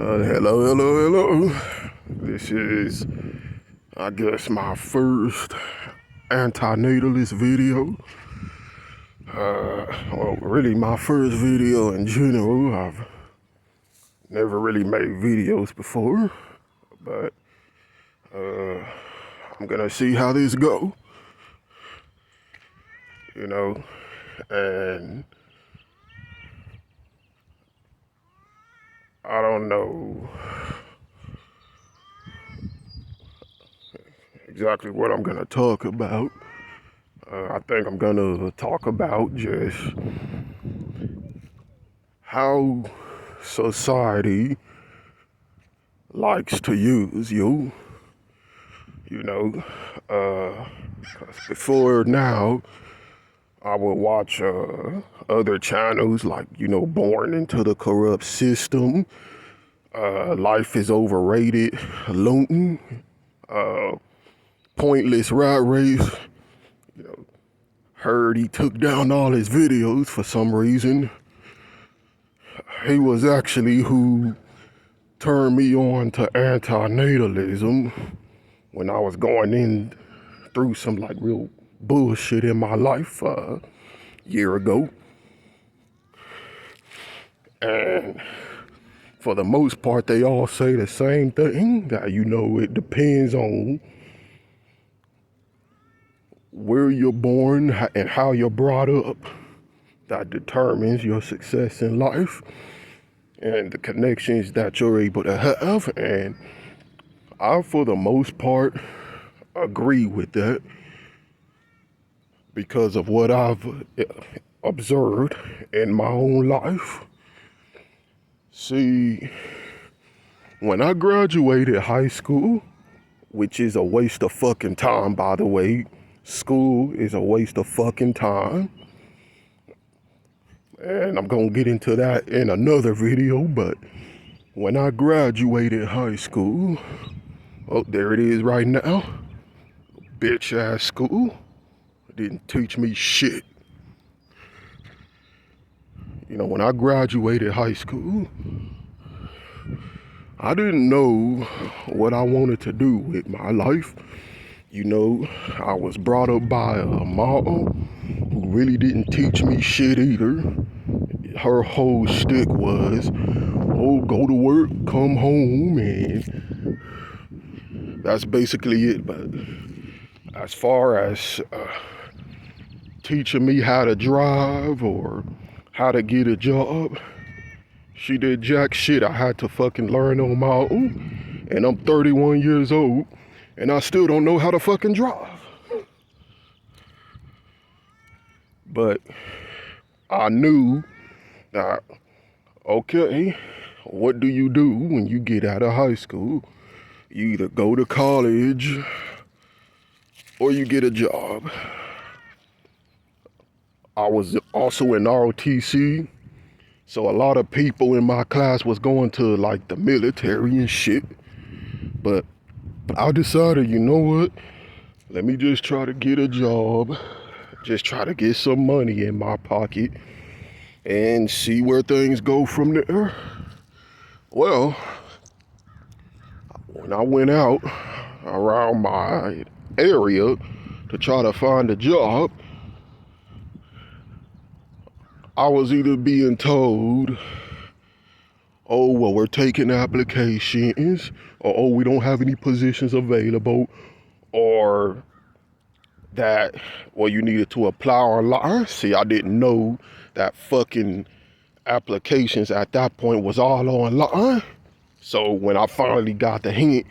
Hello. This is, I guess, my first antinatalist video. Well, really my first video in general. I've never really made videos before, but I'm gonna see how this go, and I don't know exactly what I'm gonna talk about. I think I'm gonna talk about just how society likes to use you, 'cause before now, I would watch other channels like, Born into the Corrupt System, Life is Overrated, Luton, Pointless Rat Race. Heard he took down all his videos for some reason. He was actually who turned me on to antinatalism when I was going in through some real bullshit in my life a year ago. And for the most part, they all say the same thing, that, it depends on where you're born and how you're brought up. That determines your success in life and the connections that you're able to have. And I, for the most part, agree with that because of what I've observed in my own life. See, when I graduated high school, which is a waste of fucking time, by the way, school is a waste of fucking time. And I'm gonna get into that in another video, but when I graduated high school, oh, there it is right now, bitch ass school, didn't teach me shit. When I graduated high school, I didn't know what I wanted to do with my life. I was brought up by a mom who really didn't teach me shit either. Her whole shtick was, oh, go to work, come home, and that's basically it. But as far as teaching me how to drive or how to get a job, she did jack shit. I had to fucking learn on my own, and I'm 31 years old, and I still don't know how to fucking drive. But I knew that, okay, what do you do when you get out of high school? You either go to college or you get a job. I was also in ROTC, so a lot of people in my class was going to the military and shit. But I decided, you know what? Let me just try to get a job, just try to get some money in my pocket and see where things go from there. Well, when I went out around my area to try to find a job, I was either being told, oh, well, we're taking applications, or oh, we don't have any positions available, or that, well, you needed to apply online. See, I didn't know that fucking applications at that point was all online. So when I finally got the hint,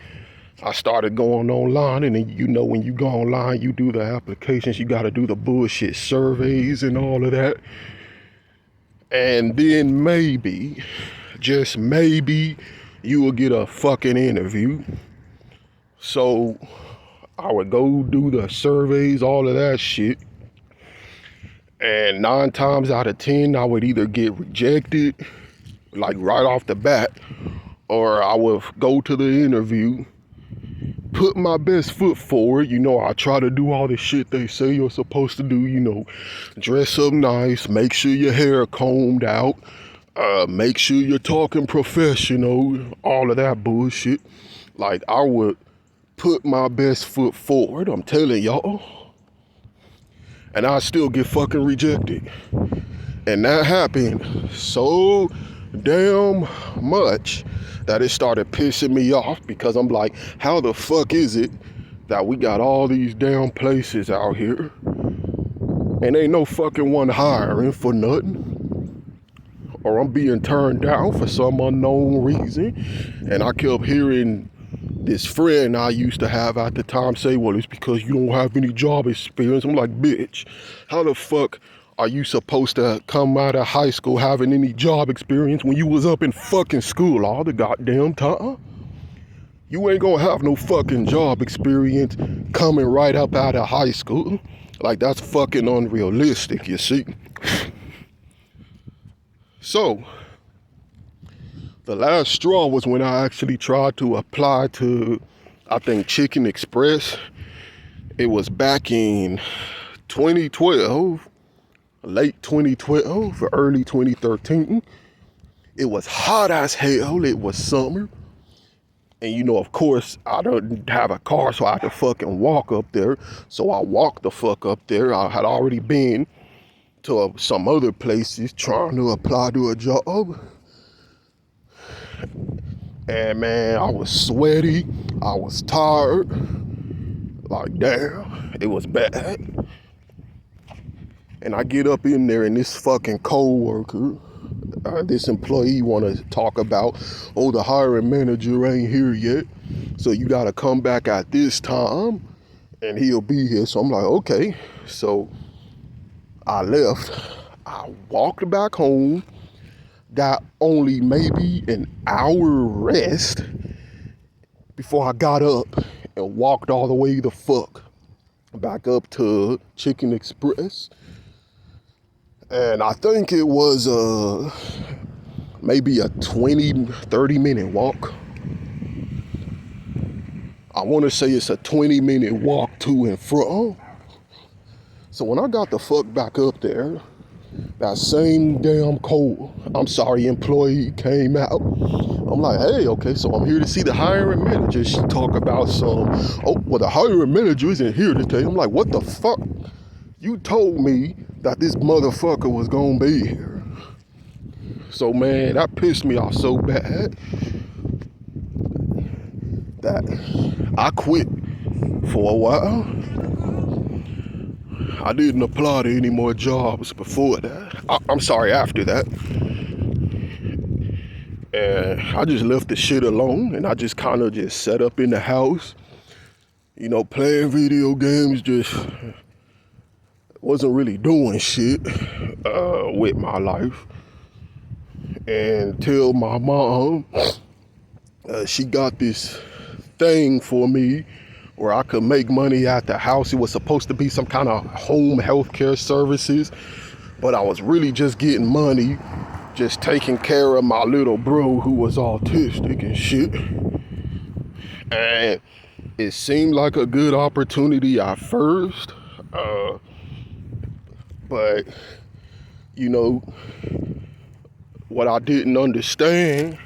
I started going online, and then, when you go online, you do the applications, you gotta do the bullshit surveys and all of that. And then maybe, just maybe, you will get a fucking interview. So I would go do the surveys, all of that shit. And 9 times out of 10, I would either get rejected, right off the bat, or I would go to the interview, put my best foot forward. I try to do all the shit they say you're supposed to do, dress up nice, make sure your hair combed out, Make sure you're talking professional, all of that bullshit. Like, I would put my best foot forward, I'm telling y'all, and I still get fucking rejected. And that happened so damn much that it started pissing me off, because I'm like, how the fuck is it that we got all these damn places out here and ain't no fucking one hiring for nothing? Or I'm being turned down for some unknown reason. And I kept hearing this friend I used to have at the time say, well, it's because you don't have any job experience. I'm like, bitch, how the fuck are you supposed to come out of high school having any job experience when you was up in fucking school all the goddamn time? You ain't gonna have no fucking job experience coming right up out of high school. Like, that's fucking unrealistic, you see? So, the last straw was when I actually tried to apply to, I think, Chicken Express. It was back in 2012, late 2012, or early 2013. It was hot as hell. It was summer. And you know, of course, I don't have a car, so I had to fucking walk up there. So I walked the fuck up there. I had already been to some other places trying to apply to a job. And man, I was sweaty. I was tired. Like, damn, it was bad. And I get up in there, and this fucking coworker, this employee want to talk about, oh, the hiring manager ain't here yet, so you got to come back at this time and he'll be here. So I'm like, okay. So I left. I walked back home, got only maybe an hour rest before I got up and walked all the way the fuck back up to Chicken Express. And I think it was maybe a 20-30 minute walk. I want to say it's a 20-minute walk to and from. So when I got the fuck back up there, that same damn employee came out. I'm like, hey, okay, so I'm here to see the hiring manager. She talk about the hiring manager isn't here today. I'm like, what the fuck? You told me that this motherfucker was gonna be here. So man, that pissed me off so bad that I quit for a while. I didn't apply to any more jobs before that. I'm sorry, after that. And I just left the shit alone, and I just kind of just sat up in the house, you know, playing video games, just wasn't really doing shit with my life. Until my mom, she got this thing for me where I could make money at the house. It was supposed to be some kind of home health care services, but I was really just getting money, just taking care of my little bro who was autistic and shit. And it seemed like a good opportunity at first, but you know, what I didn't understand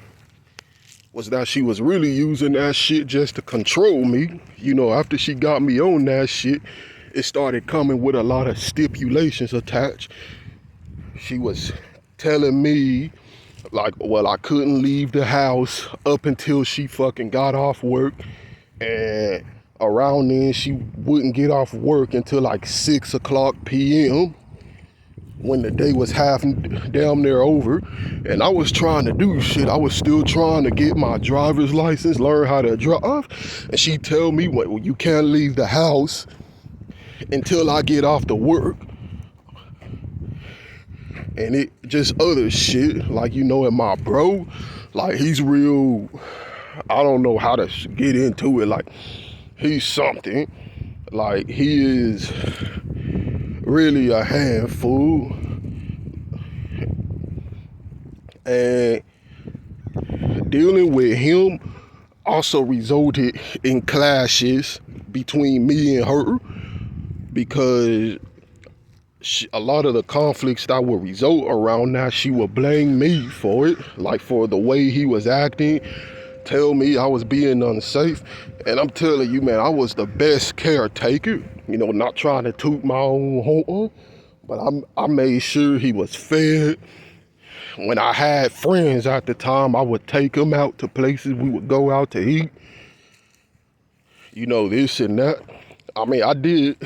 was that she was really using that shit just to control me. You know, after she got me on that shit, it started coming with a lot of stipulations attached. She was telling me, like, well, I couldn't leave the house up until she fucking got off work. And around then, she wouldn't get off work until like 6 o'clock p.m. when the day was half damn near over. And I was trying to do shit. I was still trying to get my driver's license, learn how to drive. And she tell me, well, you can't leave the house until I get off to work. And it just other shit, like, you know, and my bro, like, he's real, I don't know how to get into it. Like, he's something. Like, he is really a handful. And dealing with him also resulted in clashes between me and her, because a lot of the conflicts that would result around that, she would blame me for it, like for the way he was acting, tell me I was being unsafe. And I'm telling you, man, I was the best caretaker, not trying to toot my own horn, but I made sure he was fed. When I had friends at the time, I would take them out to places we would go out to eat, this and that. I mean, I did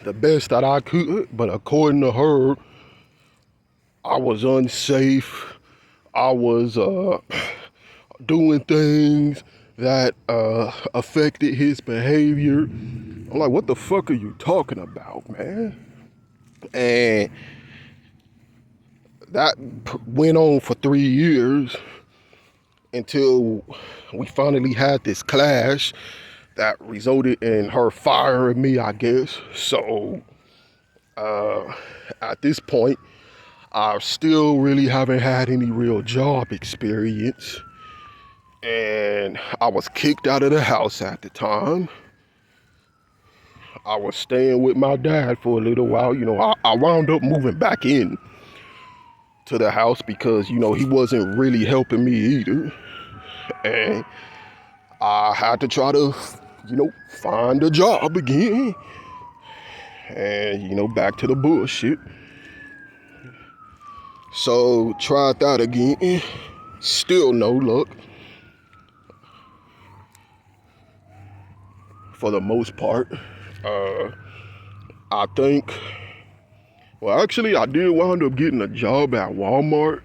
the best that I could, but according to her, I was unsafe. I was doing things that affected his behavior. I'm like, what the fuck are you talking about, man? And that went on for 3 years until we finally had this clash that resulted in her firing me, I guess. So at this point, I still really haven't had any real job experience. And I was kicked out of the house at the time. I was staying with my dad for a little while. I wound up moving back in to the house because, he wasn't really helping me either. And I had to try to, find a job again. And, back to the bullshit. So, tried that again. Still no luck. For the most part. I think, well, actually, I did wind up getting a job at Walmart.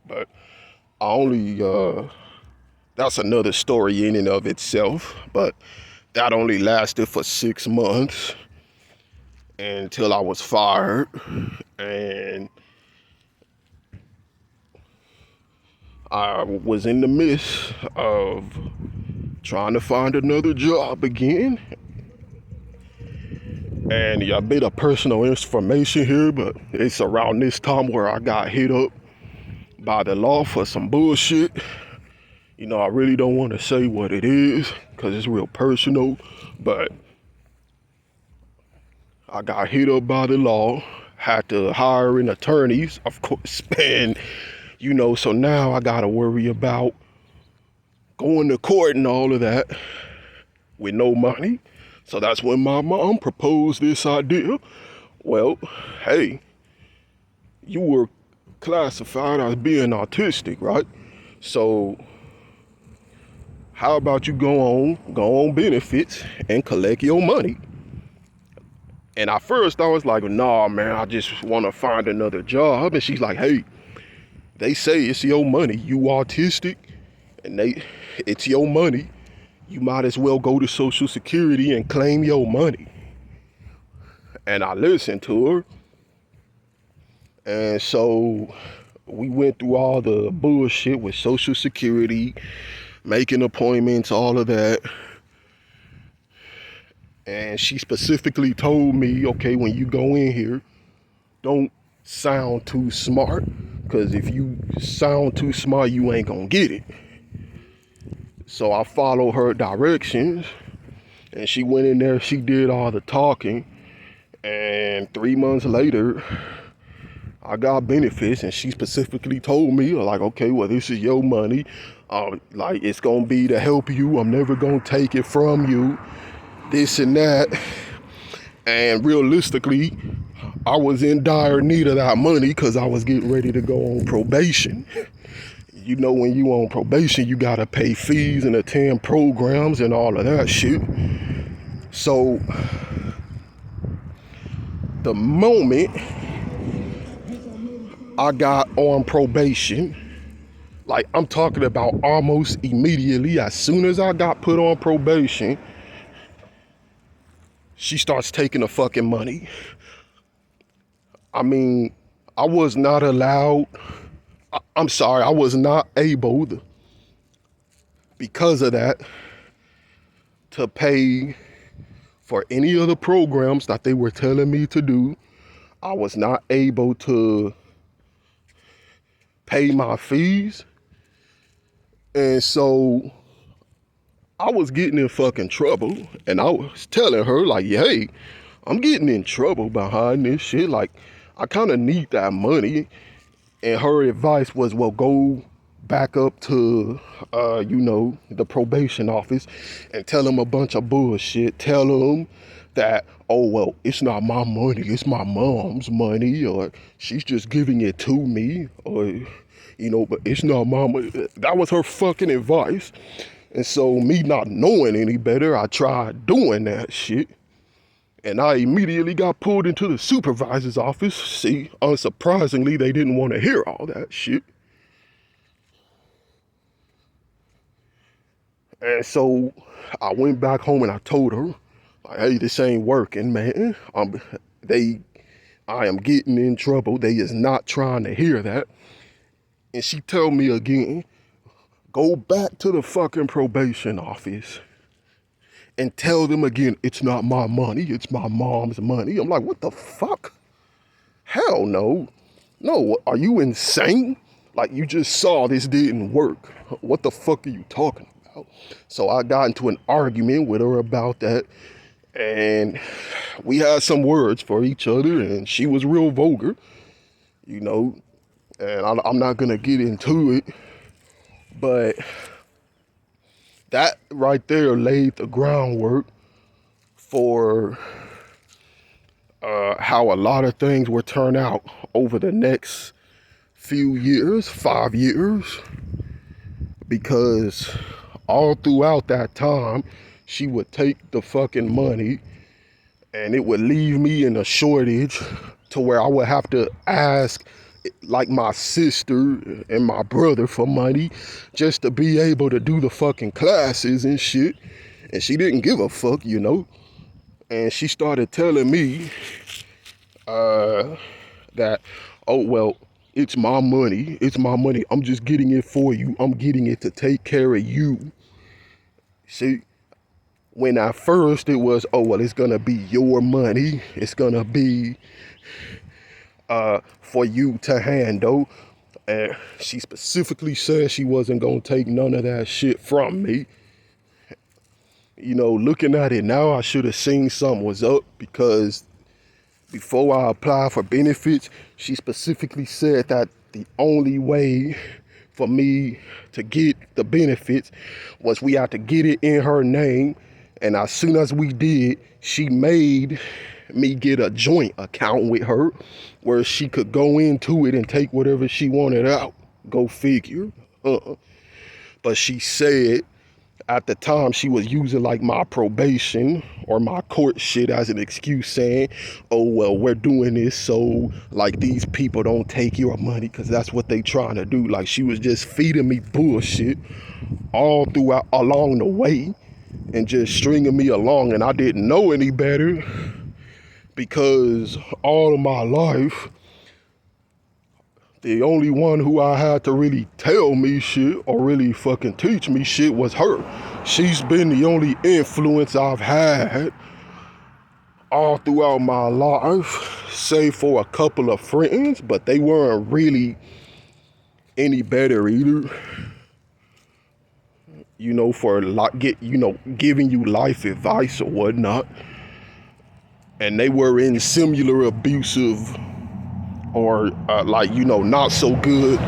But I only, that's another story in and of itself. But that only lasted for 6 months until I was fired. And I was in the midst of trying to find another job again. And yeah, a bit of personal information here, but it's around this time where I got hit up by the law for some bullshit. I really don't want to say what it is because it's real personal, but I got hit up by the law, had to hire an attorney, of course, and so now I got to worry about going to court and all of that with no money. So that's when my mom proposed this idea. Well, hey, you were classified as being autistic, right? So how about you go on benefits and collect your money? And at first I was like, nah, man, I just want to find another job. And she's like, hey, they say it's your money. You autistic, and it's your money. You might as well go to Social Security and claim your money. And I listened to her. And so we went through all the bullshit with Social Security, making appointments, all of that. And she specifically told me, okay, when you go in here, don't sound too smart. Because if you sound too smart, you ain't gonna get it. So I followed her directions, and she went in there, she did all the talking, and 3 months later, I got benefits, and she specifically told me, like, okay, well, this is your money, like, it's gonna be to help you, I'm never gonna take it from you, this and that. And realistically, I was in dire need of that money because I was getting ready to go on probation. When you on probation, you gotta pay fees and attend programs and all of that shit. So the moment I got on probation, like I'm talking about almost immediately, as soon as I got put on probation, she starts taking the fucking money. I mean, I was not allowed, I'm sorry, I was not able, because of that, to pay for any of the programs that they were telling me to do. I was not able to pay my fees. And so I was getting in fucking trouble. And I was telling her, like, hey, I'm getting in trouble behind this shit. Like, I kind of need that money. And her advice was, well, go back up to, the probation office and tell them a bunch of bullshit. Tell them that, oh, well, it's not my money, it's my mom's money, or she's just giving it to me, or, but it's not my money. That was her fucking advice. And so me not knowing any better, I tried doing that shit. And I immediately got pulled into the supervisor's office. See, unsurprisingly, they didn't want to hear all that shit. And so I went back home and I told her, like, hey, this ain't working, man. I am getting in trouble. They is not trying to hear that. And she told me again, go back to the fucking probation office and tell them again, it's not my money, it's my mom's money. I'm like, what the fuck? Hell no. No, are you insane? Like, you just saw this didn't work. What the fuck are you talking about? So I got into an argument with her about that, and we had some words for each other, and she was real vulgar, and I'm not gonna get into it, but that right there laid the groundwork for how a lot of things would turn out over the next few years, 5 years, because all throughout that time, she would take the fucking money and it would leave me in a shortage to where I would have to ask like my sister and my brother for money just to be able to do the fucking classes and shit. And she didn't give a fuck, And she started telling me that, oh, well, it's my money. It's my money. I'm just getting it for you. I'm getting it to take care of you. See, when at first it was, oh, well, it's going to be your money. It's going to be for you to handle. And she specifically said she wasn't going to take none of that shit from me. Looking at it now, I should have seen something was up, because before I applied for benefits, she specifically said that the only way for me to get the benefits was we had to get it in her name. And as soon as we did, she made me get a joint account with her where she could go into it and take whatever she wanted out. Go figure. But she said at the time she was using like my probation or my court shit as an excuse, saying, oh, well, we're doing this so like these people don't take your money, because that's what they trying to do. Like, she was just feeding me bullshit all throughout along the way and just stringing me along, and I didn't know any better, because all of my life the only one who I had to really tell me shit or really fucking teach me shit was her. She's been the only influence I've had all throughout my life, save for a couple of friends, but they weren't really any better either. For giving you life advice or whatnot. And they were in similar abusive or not so good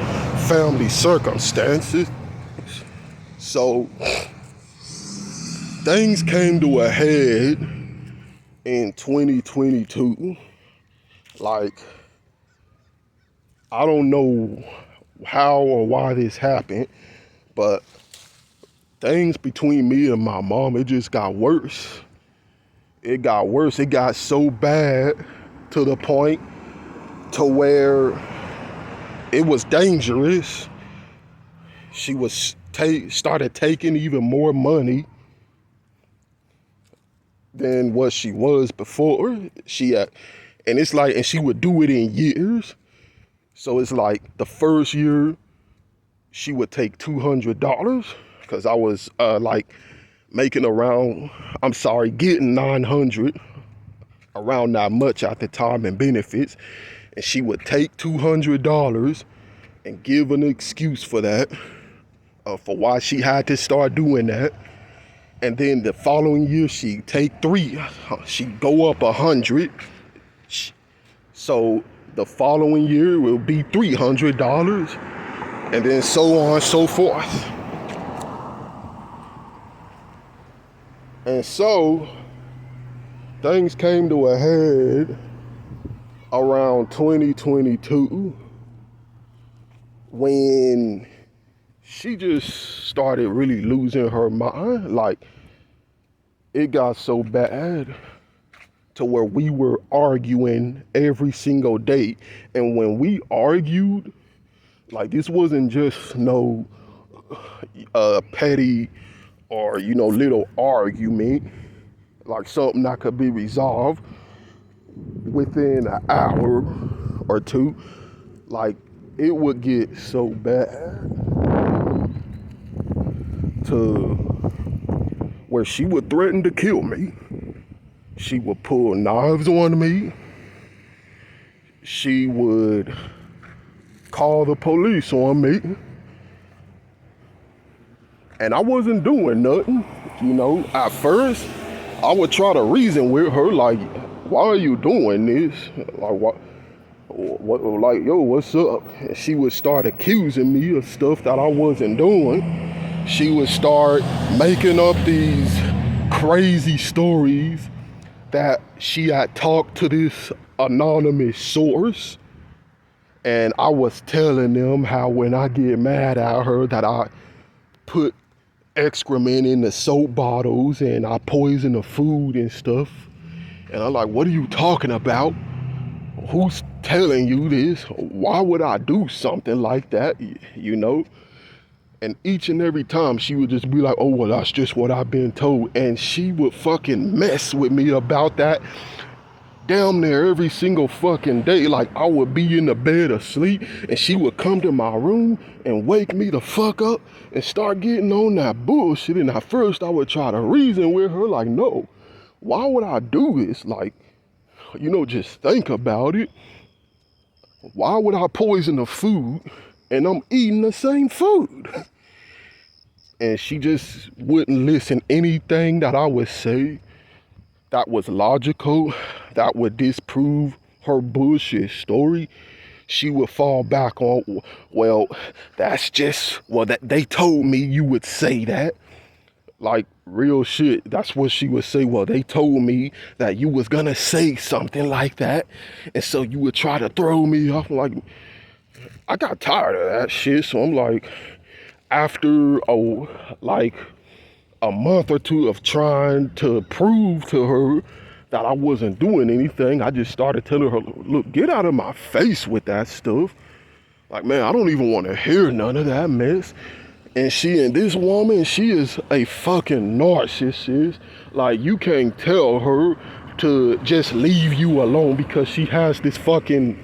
family circumstances. So things came to a head in 2022. Like, I don't know how or why this happened, but things between me and my mom, it just got worse. It got worse. It got so bad to the point to where it was dangerous. She started taking even more money than what she was before. And it's like, and she would do it in years. So it's like the first year she would take $200, because I was getting 900, around that much at the time in benefits. And she would take $200 and give an excuse for that, for why she had to start doing that. And then the following year, she take 3, she go up 100. So the following year will be $300, and then so on and so forth. And so things came to a head around 2022 when she just started really losing her mind. Like, it got so bad to where we were arguing every single day. And when we argued, like, this wasn't just no petty or, little argument, like something that could be resolved within an hour or two. Like, it would get so bad to where she would threaten to kill me. She would pull knives on me. She would call the police on me. And I wasn't doing nothing, At first, I would try to reason with her, like, why are you doing this? Like, like, yo, what's up? And she would start accusing me of stuff that I wasn't doing. She would start making up these crazy stories that she had talked to this anonymous source. And I was telling them how when I get mad at her that I put excrement in the soap bottles and I poison the food and stuff. And I'm like, what are you talking about? Who's telling you this? Why would I do something like that? And each and every time she would just be like, oh, well, that's just what I've been told. And she would fucking mess with me about that damn near every single fucking day. Like, I would be in the bed asleep and she would come to my room and wake me the fuck up and start getting on that bullshit. And at first I would try to reason with her, like, no, why would I do this? Like, just think about it. Why would I poison the food and I'm eating the same food? And she just wouldn't listen anything that I would say that was logical, that would disprove her bullshit story. She would fall back on, well, that's just, well, that they told me you would say that. Like, real shit, that's what she would say. Well, they told me that you was gonna say something like that, and so you would try to throw me off. Like, I got tired of that shit, so I'm like, after a month or two of trying to prove to her that I wasn't doing anything, I just started telling her, look, get out of my face with that stuff. Like, man, I don't even want to hear none of that mess. And this woman, she is a fucking narcissist. Like, you can't tell her to just leave you alone because she has this fucking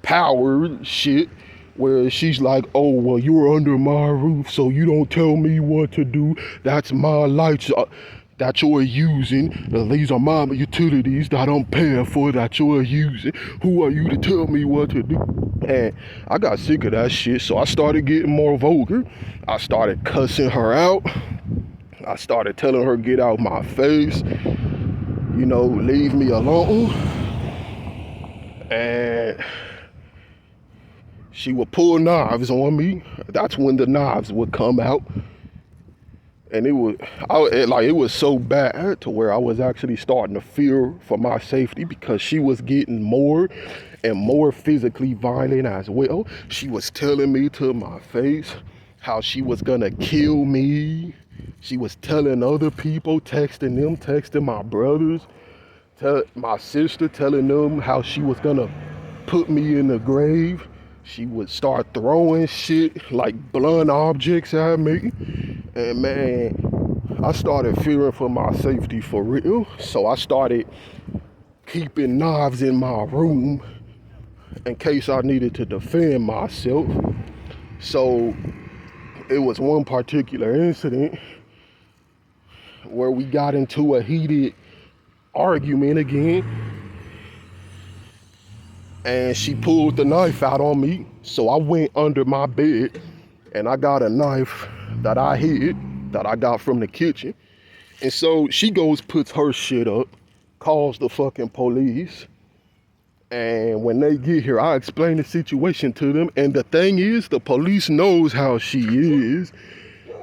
power shit where she's like, oh, well, you're under my roof, so you don't tell me what to do. That's my lights that you're using. These are my utilities that I'm paying for that you're using. Who are you to tell me what to do? And I got sick of that shit, so I started getting more vulgar. I started cussing her out. I started telling her, get out my face. Leave me alone. And she would pull knives on me. That's when the knives would come out. And it was so bad to where I was actually starting to fear for my safety because she was getting more and more physically violent as well. She was telling me to my face how she was gonna kill me. She was telling other people, texting my brothers, my sister, telling them how she was gonna put me in the grave. She would start throwing shit like blunt objects at me. And man, I started fearing for my safety for real. So I started keeping knives in my room in case I needed to defend myself. So it was one particular incident where we got into a heated argument again. And she pulled the knife out on me. So I went under my bed and I got a knife that I hid. that I got from the kitchen. And so she goes, puts her shit up, calls the fucking police. And when they get here, I explain the situation to them. And the thing is, the police knows how she is,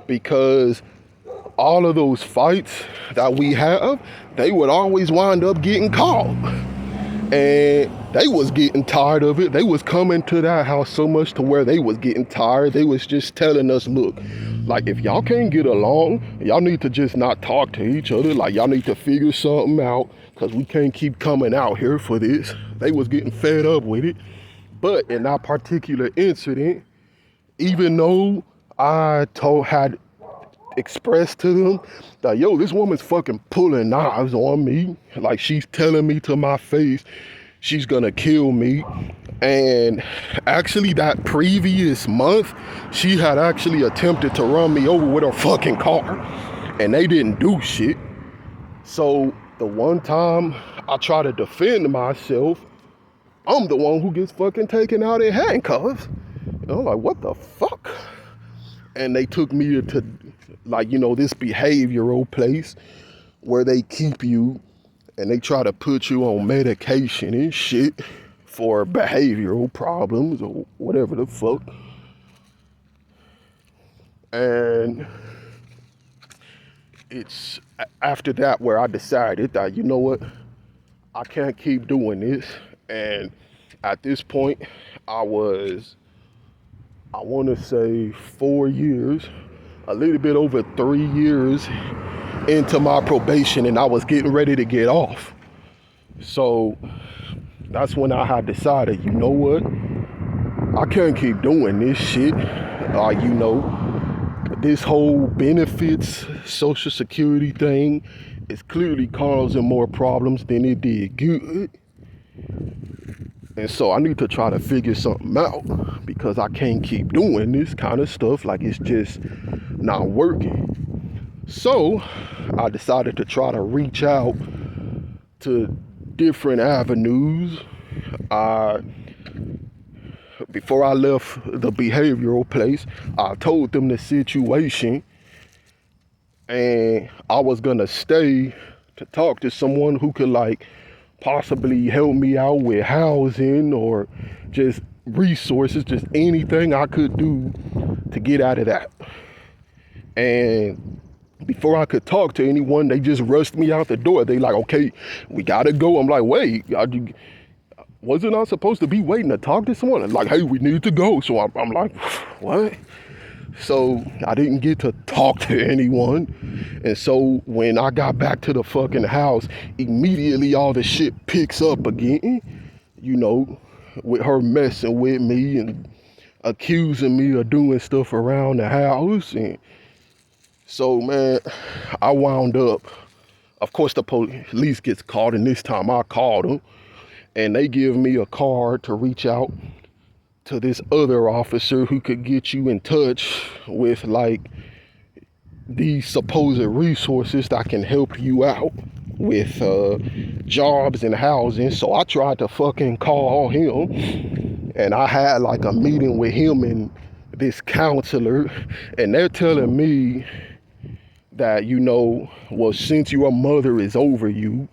because all of those fights that we have, they would always wind up getting caught. And they was getting tired of it. They was coming to that house so much to where they was getting tired. They was just telling us, look, like, if y'all can't get along, y'all need to just not talk to each other. Like, y'all need to figure something out, because we can't keep coming out here for this. They was getting fed up with it. But in that particular incident, even though I had expressed to them that, yo, this woman's fucking pulling knives on me. Like, she's telling me to my face she's gonna kill me. And actually that previous month, she had actually attempted to run me over with her fucking car, and they didn't do shit. So the one time I try to defend myself, I'm the one who gets fucking taken out in handcuffs. And I'm like, what the fuck? And they took me to, like, you know, this behavioral place where they keep you and they try to put you on medication and shit for behavioral problems or whatever the fuck. And it's after that where I decided that, you know what, I can't keep doing this. And at this point, I want to say 4 years, a little bit over 3 years into my probation, and I was getting ready to get off. So that's when I had decided, you know what, I can't keep doing this shit. You know, this whole benefits, Social Security thing is clearly causing more problems than it did good. And so I need to try to figure something out, because I can't keep doing this kind of stuff. Like, it's just not working. So I decided to try to reach out to different avenues. Before I left the behavioral place, I told them the situation, and I was gonna stay to talk to someone who could, like, possibly help me out with housing or just resources, just anything I could do to get out of that. And before I could talk to anyone, they just rushed me out the door. They like, okay, we gotta go. I'm like, wait, wasn't I supposed to be waiting to talk to someone? And like, hey, we need to go. So I'm like, what? So I didn't get to talk to anyone. And so when I got back to the fucking house, immediately all the shit picks up again, you know, with her messing with me and accusing me of doing stuff around the house. And so, man, I wound up, of course, the police gets called, and this time I called them, and they give me a card to reach out to this other officer who could get you in touch with, like, these supposed resources that can help you out with jobs and housing. So I tried to fucking call him, and I had like a meeting with him and this counselor, and they're telling me that, you know, well, since your mother is over you,